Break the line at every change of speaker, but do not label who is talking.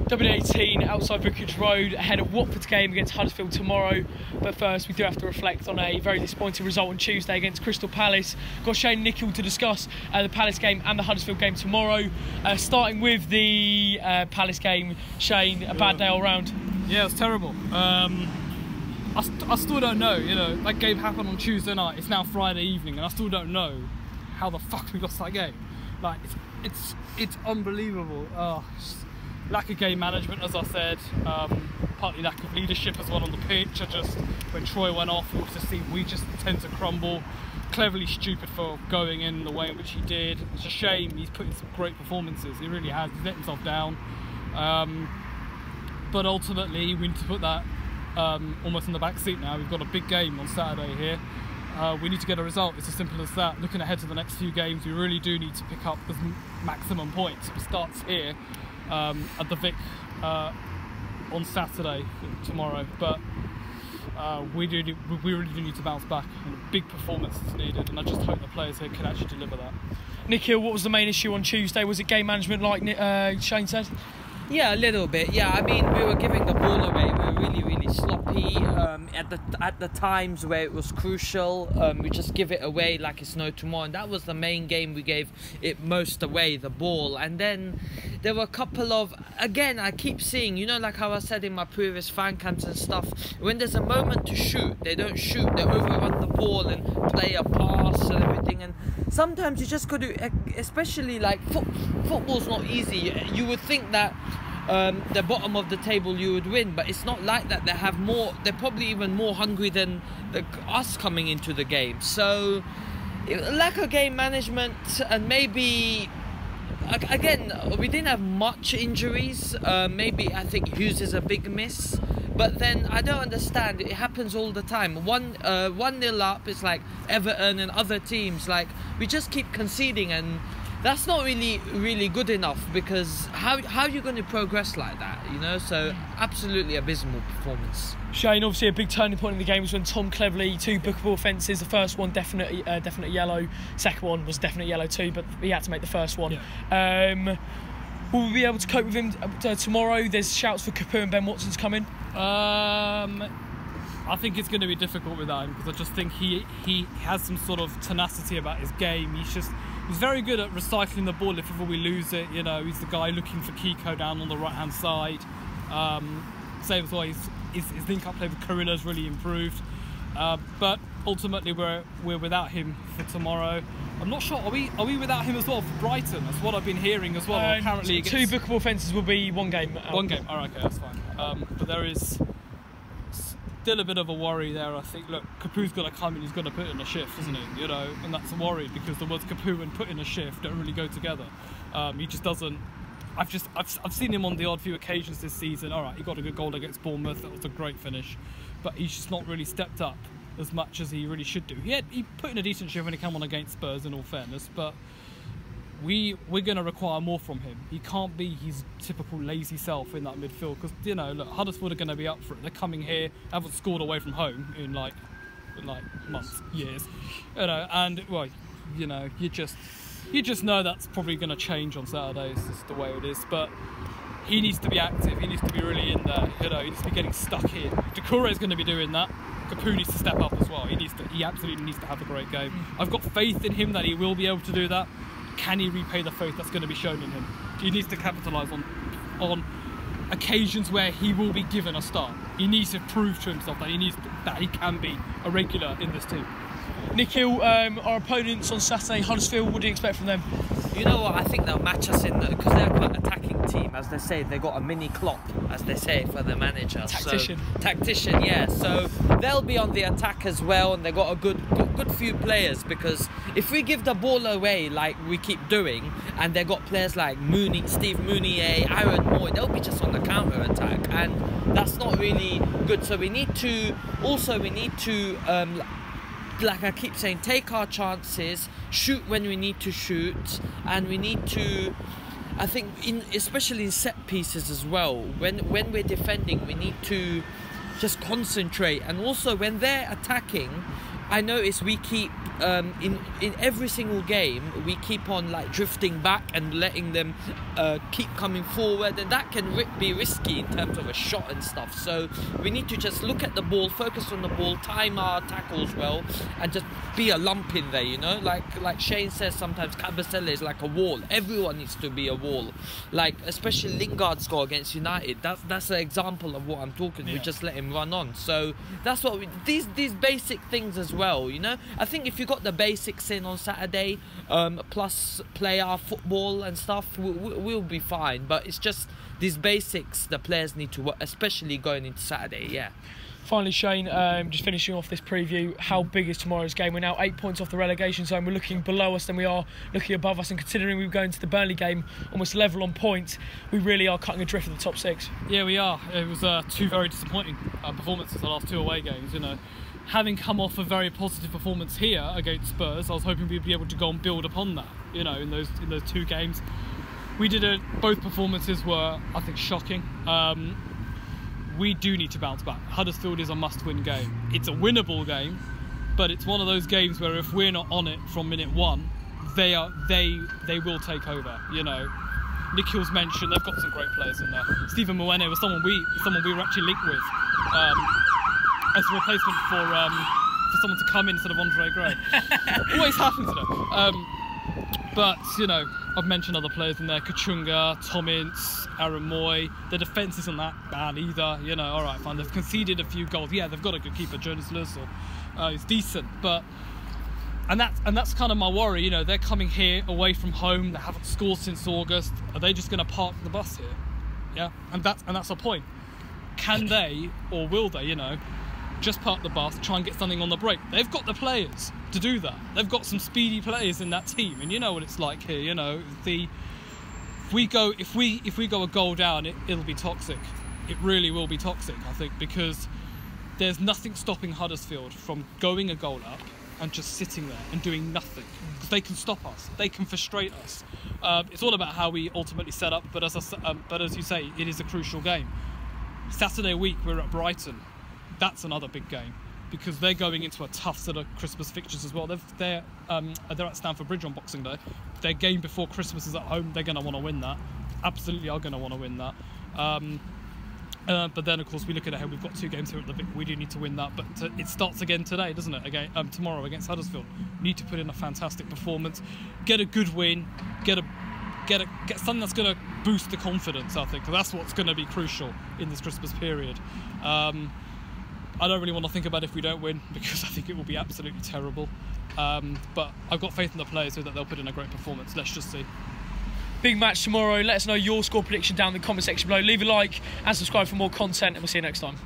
WD18 outside Vicarage Road ahead of Watford's game against Huddersfield tomorrow. But first, we do have to reflect on a very disappointing result on Tuesday against Crystal Palace. Got Shane and Nikhil to discuss the Palace game and the Huddersfield game tomorrow. Starting with the Palace game, Shane, a bad day all round.
Yeah, it was terrible. I still don't know, you know, that game happened on Tuesday night, it's now Friday evening, and I still don't know how the fuck we lost that game. Like, it's unbelievable. Lack of game management, as I said, partly lack of leadership as well on the pitch. When Troy went off, we just tend to crumble. Cleverly stupid for going in the way in which he did. It's a shame. He's put in some great performances, he really has. He's let himself down. But ultimately, we need to put that almost in the back seat now. We've got a big game on Saturday here. We need to get a result. It's as simple as that. Looking ahead to the next few games, we really do need to pick up the maximum points. It starts here at the Vic on Saturday tomorrow, but we really do need to bounce back, and a big performance is needed, and I just hope the players here can actually deliver that.
Nikhil, what was the main issue on Tuesday? Was it game management like Shane said?
Yeah, a little bit. Yeah, I mean, we were giving the ball away. We were really sloppy at the times where it was crucial. We just give it away like it's no tomorrow, and that was the main game we gave it most away, the ball. And then there were a couple of, again, I keep seeing, you know, like how I said in my previous fan camps and stuff, when there's a moment to shoot, they don't shoot. They overrun the ball and play a pass and everything. And sometimes you just got to, especially like football's not easy. You would think that the bottom of the table you would win, but it's not like that. They're probably even more hungry than us coming into the game. So lack of game management, and maybe again we didn't have much injuries. Maybe I think Hughes is a big miss, but then I don't understand, it happens all the time. 1-0 up, it's like Everton and other teams, like we just keep conceding, and that's not really good enough, because how are you going to progress like that, you know? So absolutely abysmal performance.
Shane, obviously a big turning point in the game was when Tom Cleverley, 2 bookable offences. The first one definite yellow, second one was definite yellow too, but he had to make the first one. Yeah. Will we be able to cope with him tomorrow? There's shouts for Capoue and Ben Watson's coming.
I think it's going to be difficult without him, because I just think he has some sort of tenacity about his game. He's very good at recycling the ball if ever we lose it. You know, he's the guy looking for Kiko down on the right hand side. Same as well, his link-up play with Carrillo's really improved. But ultimately, we're without him for tomorrow. I'm not sure. Are we without him as well for Brighton? That's what I've been hearing as well. Apparently,
2 bookable offences will be one game.
One game. All right, okay, that's fine. But there is still a bit of a worry there. I think, look, Capoue's got to come in, he's got to put in a shift, isn't he? You know, and that's a worry, because the words Capoue and put in a shift don't really go together. He just doesn't. I've seen him on the odd few occasions this season. All right, he got a good goal against Bournemouth, that was a great finish, but he's just not really stepped up as much as he really should do. He put in a decent shift when he came on against Spurs, in all fairness, but we're going to require more from him. He can't be his typical lazy self in that midfield, because, you know, look, Huddersfield are going to be up for it. They're coming here, haven't scored away from home in like months, years, you know, and well, you know, you just know that's probably going to change on Saturdays. This is the way it is, but he needs to be active. He needs to be really in there. You know, he needs to be getting stuck in. Doucouré is going to be doing that. Capoue needs to step up as well. He absolutely needs to have a great game. I've got faith in him that he will be able to do that. Can he repay the faith that's going to be shown in him? He needs to capitalise on occasions where he will be given a start. He needs to prove to himself that he can be a regular in this team.
Nikhil, our opponents on Saturday, Huddersfield, what do you expect from them?
You know what, I think they'll match us in, because they're quite an attacking team, as they say. They've got a mini Klopp, as they say, for the manager.
Tactician.
So, tactician, yeah. So they'll be on the attack as well, and they've got a good few players, because if we give the ball away like we keep doing, and they've got players like Steve Mounier, Aaron Moore, they'll be just on the counter attack, and that's not really good. So we need to like I keep saying, take our chances, shoot when we need to shoot, and we need to, I think, especially in set pieces as well, when we're defending, we need to just concentrate. And also when they're attacking, I notice we keep in every single game we keep on like drifting back and letting them keep coming forward, and that can be risky in terms of a shot and stuff. So we need to just look at the ball, focus on the ball, time our tackles well, and just be a lump in there, you know. Like Shane says sometimes, Cabasele is like a wall. Everyone needs to be a wall. Like especially Lingard's goal against United. That's an example of what I'm talking. We just let him run on. So that's what these basic things as well, you know. I think if you got the basics in on Saturday, plus play our football and stuff, we'll be fine. But it's just these basics the players need to work, especially going into Saturday. Yeah.
Finally, Shane, just finishing off this preview, how big is tomorrow's game? We're now 8 points off the relegation zone. We're looking below us than we are looking above us, and considering we go into the Burnley game almost level on points, we really are cutting adrift of the top 6.
Yeah, we are. It was two very disappointing performances the last 2 away games, you know. Having come off a very positive performance here against Spurs, I was hoping we'd be able to go and build upon that, you know, in those 2 games. We did it. Both performances were, I think, shocking. We do need to bounce back. Huddersfield is a must-win game. It's a winnable game, but it's one of those games where if we're not on it from minute 1, they will take over. You know, Nikhil's mentioned they've got some great players in there. Stephen Mwene was someone we were actually linked with as a replacement for someone to come in instead of Andre Gray. Always happens, you know. But you know, I've mentioned other players in there: Kachunga, Tom Ince, Aaron Moy. The defence isn't that bad either. You know, all right, fine. They've conceded a few goals. Yeah, they've got a good keeper, Jonas Lussel. He's decent, but and that's kind of my worry. You know, they're coming here away from home. They haven't scored since August. Are they just going to park the bus here? Yeah, and that's the point. Can they, or will they? You know, just park the bus, try and get something on the break. They've got the players to do that. They've got some speedy players in that team, and you know what it's like here. You know, if we go a goal down, it'll be toxic. It really will be toxic, I think, because there's nothing stopping Huddersfield from going a goal up and just sitting there and doing nothing, because they can stop us, they can frustrate us. It's all about how we ultimately set up. But as you say, it is a crucial game. Saturday week we're at Brighton. That's another big game, because they're going into a tough set of Christmas fixtures as well. They're at Stamford Bridge on Boxing Day. Their game before Christmas is at home. They're going to want to win that. Absolutely are going to want to win that. But then, of course, we look ahead. We've got 2 games here at the Vic. We do need to win that. But it starts again today, doesn't it? Again, tomorrow against Huddersfield. We need to put in a fantastic performance, get a good win, get something that's going to boost the confidence, I think. That's what's going to be crucial in this Christmas period. I don't really want to think about if we don't win, because I think it will be absolutely terrible. But I've got faith in the players so that they'll put in a great performance. Let's just see.
Big match tomorrow. Let us know your score prediction down in the comment section below. Leave a like and subscribe for more content, and we'll see you next time.